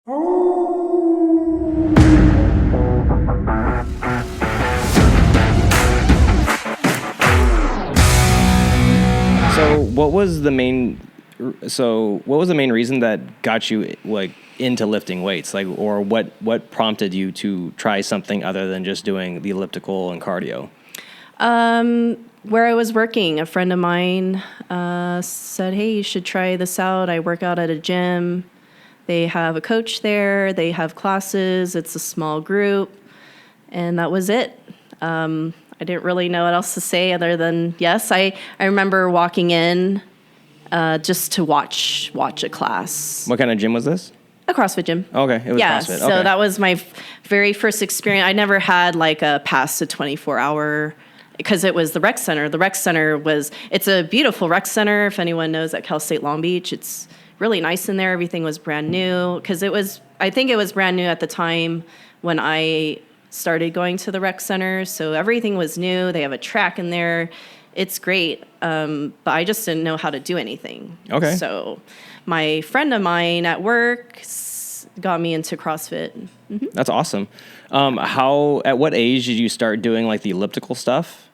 So what was the main reason that got you like into lifting weights? Like, or what prompted you to try something other than just doing the elliptical and cardio? Where I was working, a friend of mine said, "Hey, you should try this out. I work out at a gym. They have a coach there. They have classes. It's a small group." And that was it. I didn't really know what else to say other than yes. I remember walking in just to watch a class. What kind of gym was this? A CrossFit gym. Okay, it was CrossFit. So that was my very first experience. I never had like a pass to 24-hour because it was the rec center. The rec center it's a beautiful rec center. If anyone knows at Cal State Long Beach, it's really nice in there. Everything was brand new because I think it was brand new at the time when I started going to the rec center. So everything was new. They have a track in there. It's great. But I just didn't know how to do anything. Okay. So my friend of mine at work got me into CrossFit. Mm-hmm. That's awesome. At what age did you start doing like the elliptical stuff?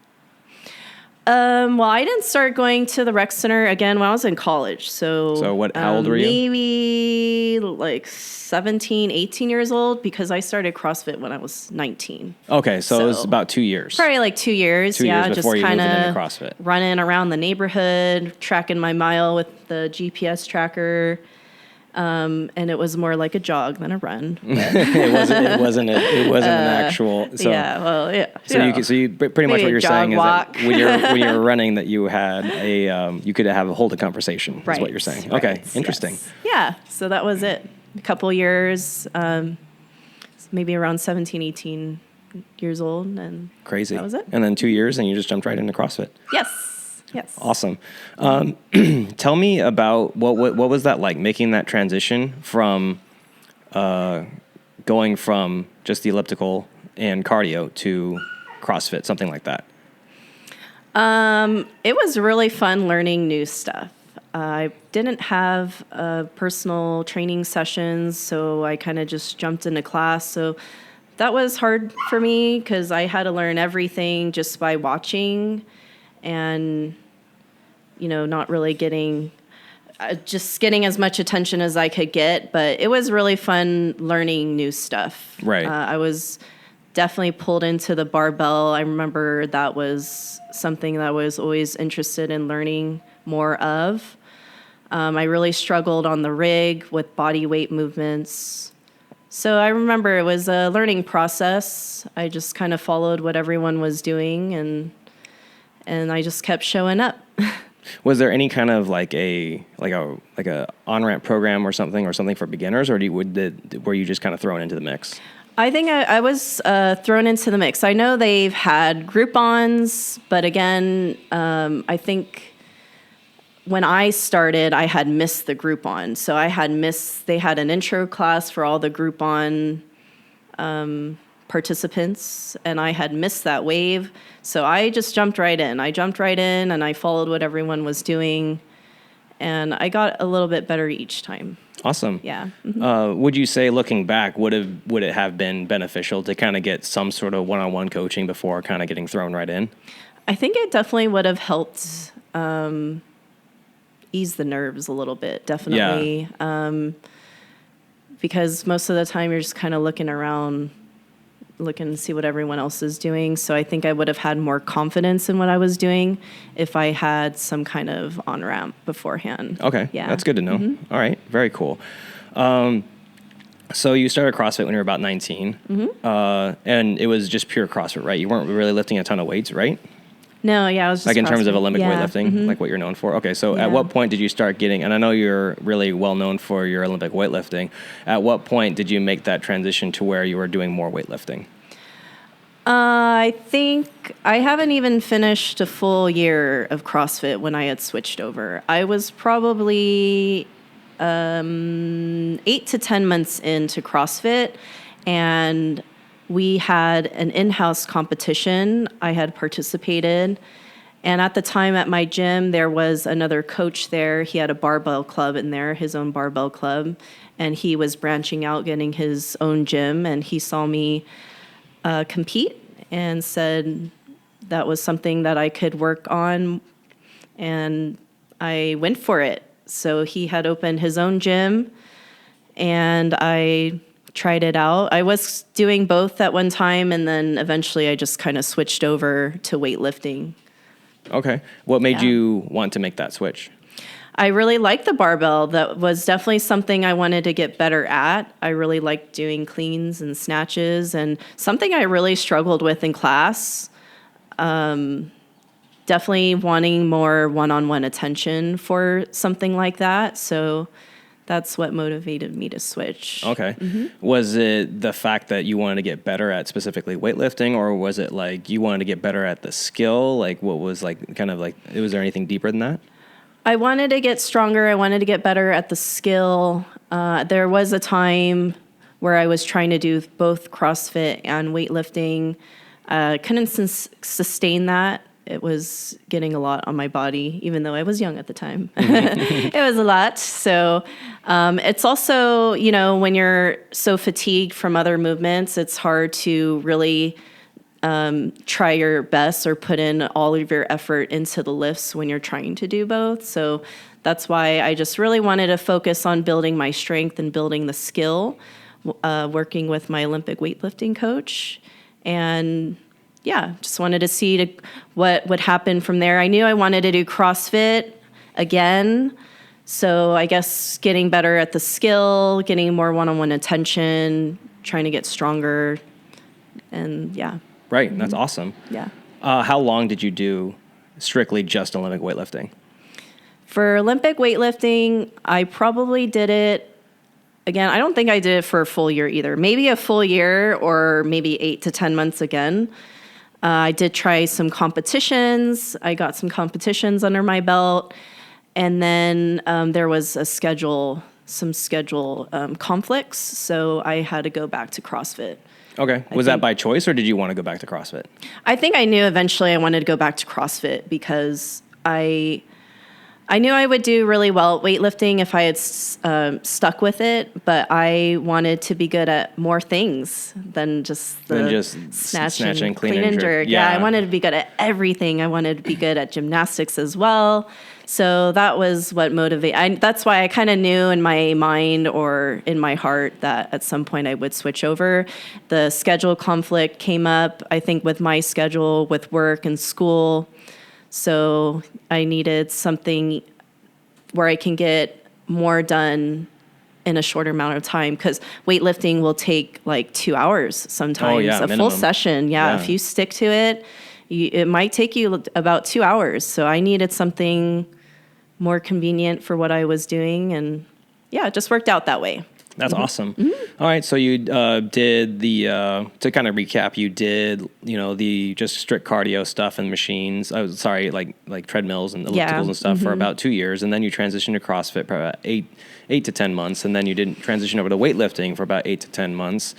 Well, I didn't start going to the rec center again when I was in college. So how old were you? Maybe like 17, 18 years old because I started CrossFit when I was 19. Okay, so it was about 2 years. Probably like 2 years. 2 years before just you moved into kind of CrossFit. Running around the neighborhood, tracking my mile with the GPS tracker. And it was more like a jog than a run. It wasn't an actual. So, yeah, well, yeah. So you pretty much what you're saying is walk. that when you're running, that you had you could hold a conversation. Right. Is what you're saying. Right. Okay, interesting. Yes. Yeah, so that was it. A couple years, maybe around 17, 18 years old, and crazy. That was it. And then 2 years, and you just jumped right into CrossFit. Yes. Awesome. Tell me about what was that like, making that transition from going from just the elliptical and cardio to CrossFit, something like that? It was really fun learning new stuff. I didn't have personal training sessions, so I kind of just jumped into class. So that was hard for me because I had to learn everything just by watching and not really getting as much attention as I could get, but it was really fun learning new stuff. Right. I was definitely pulled into the barbell. I remember that was something that I was always interested in learning more of. I really struggled on the rig with body weight movements. So I remember it was a learning process. I just kind of followed what everyone was doing and I just kept showing up. Was there any kind of like a on-ramp program or something for beginners, or were you just kind of thrown into the mix? I think I was thrown into the mix. I know they've had group-ons, but again, I think when I started, I had missed the group-on. So they had an intro class for all the group-on participants, and I had missed that wave. So I just jumped right in. And I followed what everyone was doing, and I got a little bit better each time. Awesome. Yeah. Mm-hmm. Would you say, looking back, would it have been beneficial to kind of get some sort of one-on-one coaching before kind of getting thrown right in? I think it definitely would have helped ease the nerves a little bit, definitely. Yeah. Because most of the time you're just kind of looking around, looking to see what everyone else is doing. So I think I would have had more confidence in what I was doing if I had some kind of on-ramp beforehand. Okay, yeah. That's good to know. Mm-hmm. All right, very cool. So you started CrossFit when you were about 19, mm-hmm. And it was just pure CrossFit, right? You weren't really lifting a ton of weights, right? No, yeah, I was just like in terms of Olympic yeah. weightlifting, mm-hmm. like what you're known for. Okay, so at what point did you start getting, and I know you're really well known for your Olympic weightlifting, at what point did you make that transition to where you were doing more weightlifting? I think I haven't even finished a full year of CrossFit when I had switched over. I was probably 8 to 10 months into CrossFit, and we had an in-house competition I had participated, And at the time at my gym, there was another coach there. He had a barbell club in there, his own barbell club. And he was branching out, getting his own gym. And he saw me compete and said that was something that I could work on. And I went for it. So he had opened his own gym, and I tried it out. I was doing both at one time, and then eventually I just kind of switched over to weightlifting. Okay. What made you want to make that switch? I really liked the barbell. That was definitely something I wanted to get better at. I really liked doing cleans and snatches, and something I really struggled with in class. Definitely wanting more one-on-one attention for something like that. So that's what motivated me to switch. Okay. Was it the fact that you wanted to get better at specifically weightlifting, or was it like you wanted to get better at the skill? Like what was like kind of like, was there anything deeper than that? I wanted to get stronger. I wanted to get better at the skill. There was a time where I was trying to do both CrossFit and weightlifting. Couldn't sustain that. It was getting a lot on my body, even though I was young at the time. It was a lot. So it's also, when you're so fatigued from other movements, it's hard to really try your best or put in all of your effort into the lifts when you're trying to do both. So that's why I just really wanted to focus on building my strength and building the skill, working with my Olympic weightlifting coach. And just wanted to see what would happen from there. I knew I wanted to do CrossFit again. So I guess getting better at the skill, getting more one-on-one attention, trying to get stronger. And Right. That's awesome. Yeah. How long did you do strictly just Olympic weightlifting? For Olympic weightlifting, I probably did it. Again, I don't think I did it for a full year either. Maybe a full year or maybe 8 to 10 months again. I did try some competitions. I got some competitions under my belt. And then there was some schedule conflicts. So I had to go back to CrossFit. Okay. Was that by choice, or did you want to go back to CrossFit? I think I knew eventually I wanted to go back to CrossFit because I knew I would do really well at weightlifting if I had stuck with it, but I wanted to be good at more things than just snatching, clean and jerk. Yeah, I wanted to be good at everything. I wanted to be good at gymnastics as well. So that was what motivated. That's why I kind of knew in my mind or in my heart that at some point I would switch over. The schedule conflict came up, I think, with my schedule with work and school. So I needed something where I can get more done in a shorter amount of time, because weightlifting will take like 2 hours sometimes, minimum. Full session. Yeah, if you stick to it, it might take you about 2 hours. So I needed something more convenient for what I was doing, and it just worked out that way. That's awesome. All right, so you did to kind of recap, you did, the just strict cardio stuff and machines. I was like treadmills and ellipticals and stuff for about 2 years, and then you transitioned to CrossFit for about 8 to 10 months, and then you did transition over to weightlifting for about 8 to 10 months.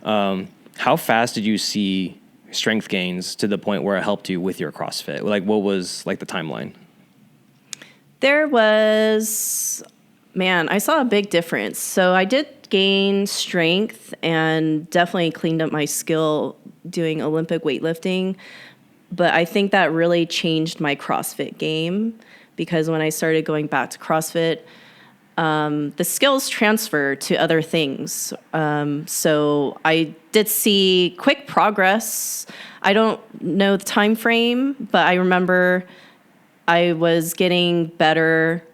How fast did you see strength gains to the point where it helped you with your CrossFit? Like, what was like the timeline? There was, I saw a big difference. So I did gain strength and definitely cleaned up my skill doing Olympic weightlifting. But I think that really changed my CrossFit game, because when I started going back to CrossFit, the skills transfer to other things. So I did see quick progress. I don't know the time frame, but I remember I was getting better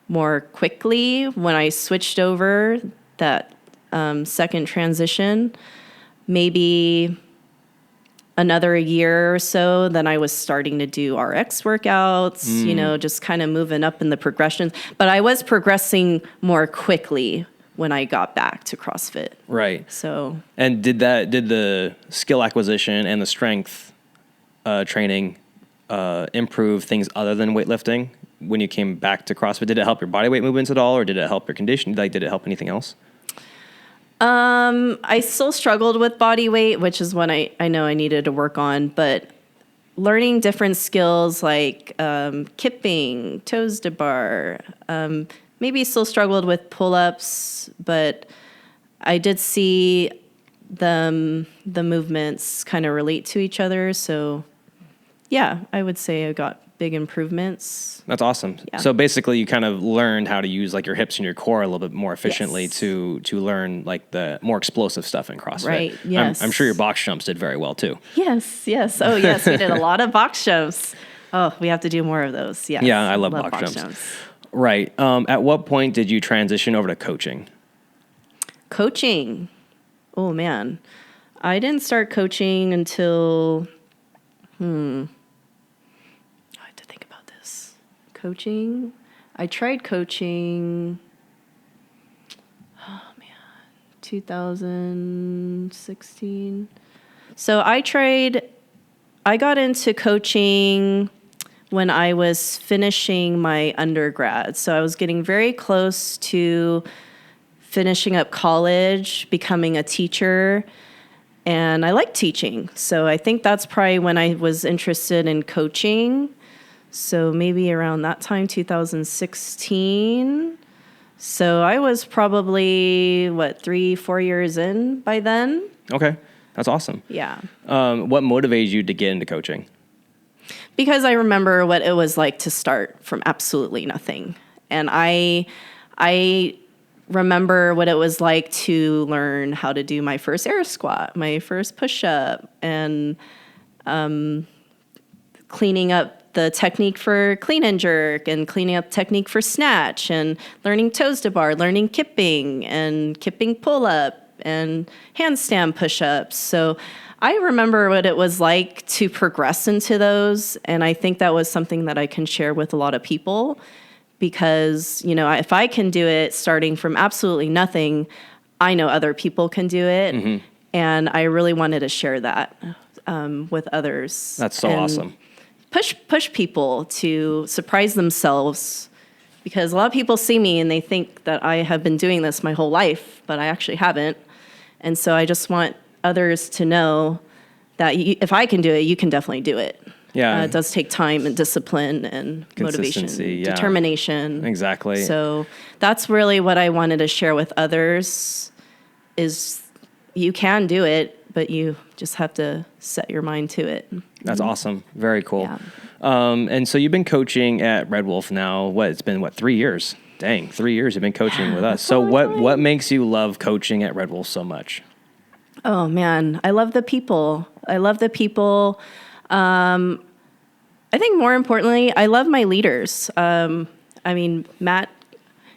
more quickly when I switched over that second transition. Maybe another year or so, then I was starting to do RX workouts, just kind of moving up in the progressions. But I was progressing more quickly when I got back to CrossFit. Right. So. And did the skill acquisition and the strength training improve things other than weightlifting when you came back to CrossFit? Did it help your body weight movements at all, or did it help your condition? Like, did it help anything else? I still struggled with body weight, which is what I know I needed to work on, but learning different skills like kipping, toes to bar. Maybe still struggled with pull-ups, but I did see the movements kind of relate to each other. So yeah, I would say I got big improvements. That's awesome. Yeah. So basically you kind of learned how to use like your hips and your core a little bit more efficiently Yes. to learn like the more explosive stuff in CrossFit. Right, yes. I'm sure your box jumps did very well too. Yes. Oh, yes. We did a lot of box jumps. Oh, we have to do more of those. Yes. Yeah, I love box jumps. Right. At what point did you transition over to coaching? Coaching. Oh, man. I didn't start coaching until, I had to think about this. Coaching. I tried coaching, 2016. So I got into coaching when I was finishing my undergrad. So I was getting very close to finishing up college, becoming a teacher, and I like teaching. So I think that's probably when I was interested in coaching. So maybe around that time, 2016. So I was probably, 3-4 years in by then. Okay. That's awesome. Yeah. What motivated you to get into coaching? Because I remember what it was like to start from absolutely nothing. And I remember what it was like to learn how to do my first air squat, my first push-up, and cleaning up the technique for clean and jerk, and cleaning up technique for snatch, and learning toes to bar, learning kipping, and kipping pull-up, and handstand push-ups. So I remember what it was like to progress into those, and I think that was something that I can share with a lot of people, because, if I can do it starting from absolutely nothing, I know other people can do it, Mm-hmm. and I really wanted to share that with others. That's so awesome. Push people to surprise themselves, because a lot of people see me and they think that I have been doing this my whole life, but I actually haven't. And so I just want others to know that if I can do it, you can definitely do it. Yeah. It does take time and discipline and motivation, yeah. determination. Exactly. So that's really what I wanted to share with others, is you can do it, but you just have to set your mind to it. That's awesome. Very cool. Yeah. And so you've been coaching at Red Wolf now, it's been 3 years? Dang, 3 years you've been coaching with us. So what makes you love coaching at Red Wolf so much? Oh, man. I love the people. I think more importantly, I love my leaders. Matt,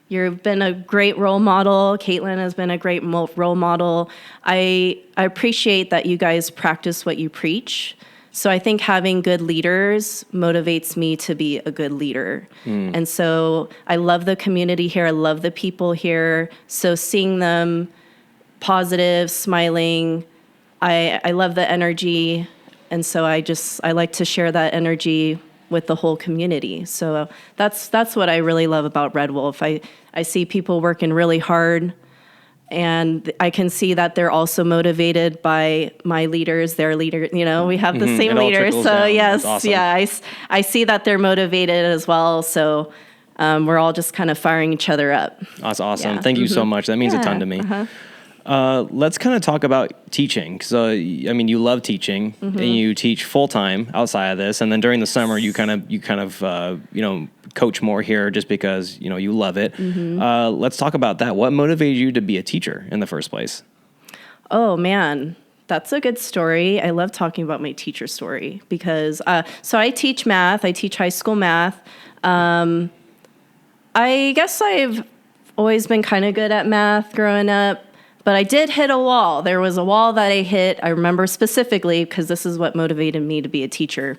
you've been a great role model. Caitlin has been a great role model. I appreciate that you guys practice what you preach. So I think having good leaders motivates me to be a good leader. And so I love the community here. I love the people here. So seeing them positive, smiling, I love the energy. And so I like to share that energy with the whole community. So that's what I really love about Red Wolf. I see people working really hard, and I can see that they're also motivated by my leaders, their leader. We have the same leaders. So down. yes, awesome. yeah, I see that they're motivated as well. So we're all just kind of firing each other up. That's awesome. Yeah. Thank you so much. That means a ton to me. Let's kind of talk about teaching. So, you love teaching, and you teach full time outside of this, and then during the summer, you kind of coach more here just because you love it. Let's talk about that. What motivated you to be a teacher in the first place? Oh man, that's a good story. I love talking about my teacher story because so I teach math. I teach high school math. I guess I've always been kind of good at math growing up. But I did hit a wall. There was a wall that I hit. I remember specifically because this is what motivated me to be a teacher.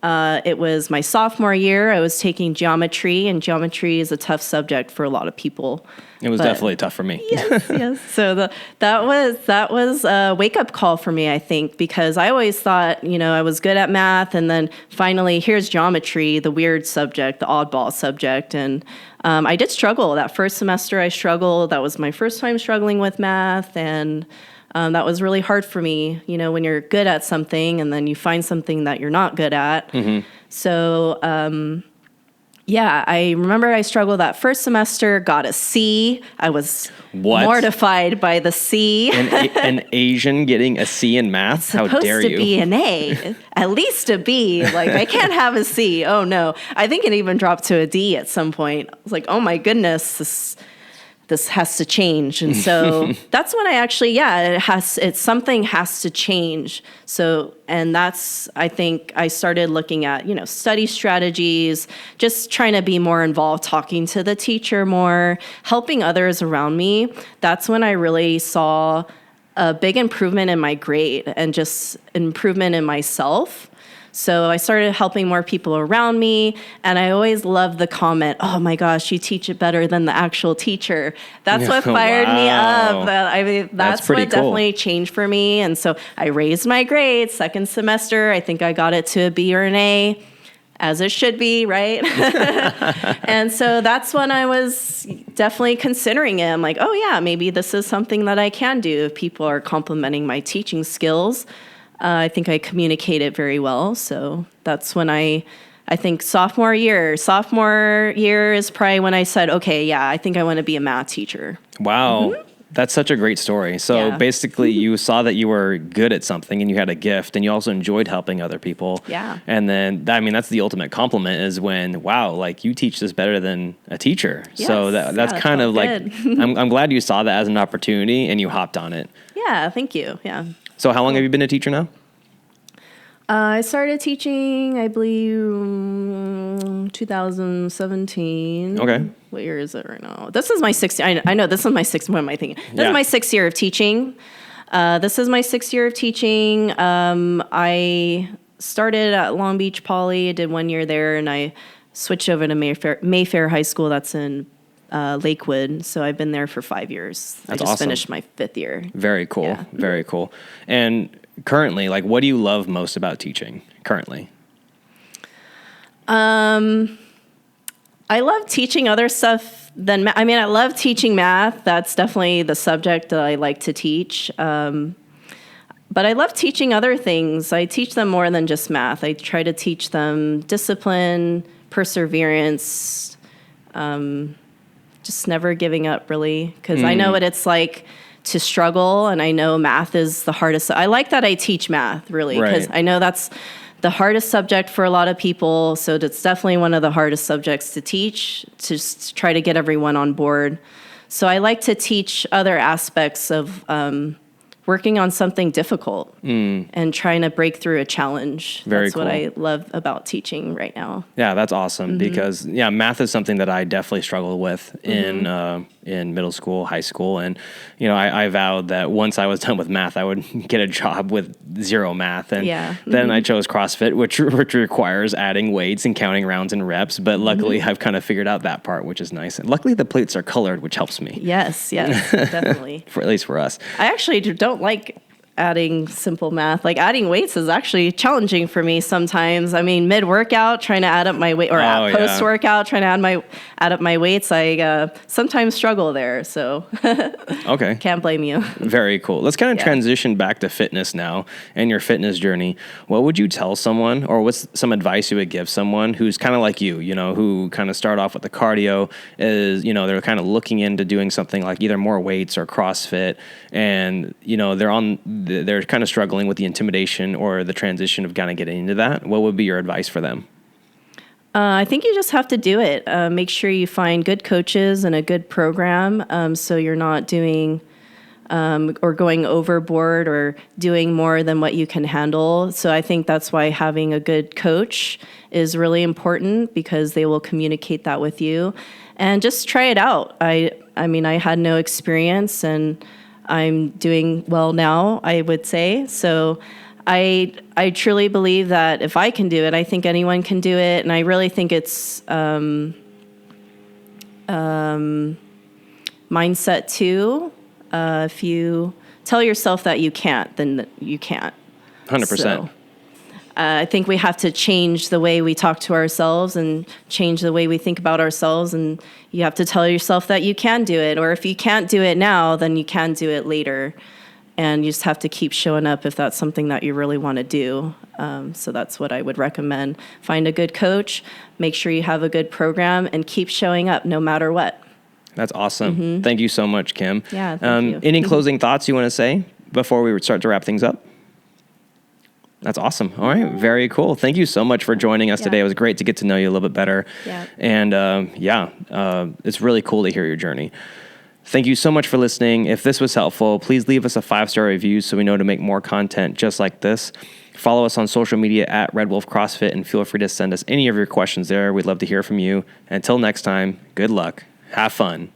It was my sophomore year. I was taking geometry, and geometry is a tough subject for a lot of people. It was definitely tough for me. Yes. So that was a wake-up call for me, I think, because I always thought, I was good at math, and then finally here's geometry, the weird subject, the oddball subject, and I did struggle. That first semester I struggled. That was my first time struggling with math, and That was really hard for me, when you're good at something and then you find something that you're not good at. So, I remember I struggled that first semester, got a C. I was mortified by the C. An Asian getting a C in math? How dare you? Supposed to be an A, at least a B. Like, I can't have a C. Oh, no. I think it even dropped to a D at some point. I was like, oh, my goodness, this has to change. And so that's when I actually, something has to change. So, and I think I started looking at, study strategies, just trying to be more involved, talking to the teacher more, helping others around me. That's when I really saw a big improvement in my grade and just improvement in myself. So I started helping more people around me, and I always loved the comment, oh my gosh, you teach it better than the actual teacher. That's what fired me up. That's what cool. Definitely changed for me. And so I raised my grades second semester. I think I got it to a B or an A, as it should be, right? And so that's when I was definitely considering it. I'm like, oh yeah, maybe this is something that I can do if people are complimenting my teaching skills. I think I communicate it very well. So that's when I think sophomore year is probably when I said, okay, yeah, I think I want to be a math teacher. Wow. That's such a great story. So basically you saw that you were good at something and you had a gift and you also enjoyed helping other people. Yeah. And then, that's the ultimate compliment is when, wow, like you teach this better than a teacher. Yes. So that's kind of like, I'm glad you saw that as an opportunity and you hopped on it. Yeah. Thank you. Yeah. So how long have you been a teacher now? I started teaching, I believe, 2017. Okay. What year is it right now? This is my sixth. I know this is my sixth. What am I thinking? This is my 6th year of teaching. I started at Long Beach Poly, did 1 year there, and I switched over to Mayfair High School. That's in Lakewood. So I've been there for 5 years. That's I just awesome. Finished my 5th year. Very cool. Yeah. Very cool. And currently, like, what do you love most about teaching currently? I love teaching other stuff than I love teaching math. That's definitely the subject that I like to teach. But I love teaching other things. I teach them more than just math. I try to teach them discipline, perseverance, just never giving up, really, because I know what it's like to struggle, and I know math is the hardest. I like that I teach math, really, because I know that's the hardest subject for a lot of people, so it's definitely one of the hardest subjects to teach, to just try to get everyone on board. So I like to teach other aspects of working on something difficult and trying to break through a challenge. That's cool. What I love about teaching right now. Yeah, that's awesome because math is something that I definitely struggled with in middle school, high school. And, I vowed that once I was done with math, I would get a job with zero math. And then I chose CrossFit, which requires adding weights and counting rounds and reps. But luckily I've kind of figured out that part, which is nice. And luckily the plates are colored, which helps me. Yes, definitely. At least for us. I actually don't like adding simple math. Like adding weights is actually challenging for me sometimes. I mean, mid-workout, trying to add up my weight, or post-workout, trying to add up my weights, I sometimes struggle there. So okay, can't blame you. Very cool. Let's kind of transition back to fitness now and your fitness journey. What would you tell someone, or what's some advice you would give someone who's kind of like you, who kind of start off with the cardio, is, they're kind of looking into doing something like either more weights or CrossFit, and, they're kind of struggling with the intimidation or the transition of kind of getting into that. What would be your advice for them? I think you just have to do it. Make sure you find good coaches and a good program, so you're not doing or going overboard or doing more than what you can handle. So I think that's why having a good coach is really important, because they will communicate that with you. And just try it out. I had no experience, and I'm doing well now, I would say. So I truly believe that if I can do it, I think anyone can do it. And I really think it's mindset too. If you tell yourself that you can't, then you can't. 100%. So, I think we have to change the way we talk to ourselves and change the way we think about ourselves. And you have to tell yourself that you can do it. Or if you can't do it now, then you can do it later. and you just have to keep showing up if that's something that you really want to do. So that's what I would recommend. Find a good coach, make sure you have a good program, and keep showing up no matter what. That's awesome. Thank you so much, Kim. Yeah, thank you. Any closing thoughts you want to say before we start to wrap things up? That's awesome. All right. Very cool. Thank you so much for joining us today. It was great to get to know you a little bit better. Yeah. And it's really cool to hear your journey. Thank you so much for listening. If this was helpful, please leave us a 5-star review so we know to make more content just like this. Follow us on social media at Red Wolf CrossFit, and feel free to send us any of your questions there. We'd love to hear from you. Until next time, good luck, have fun,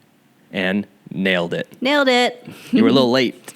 and nailed it. Nailed it. You were a little late.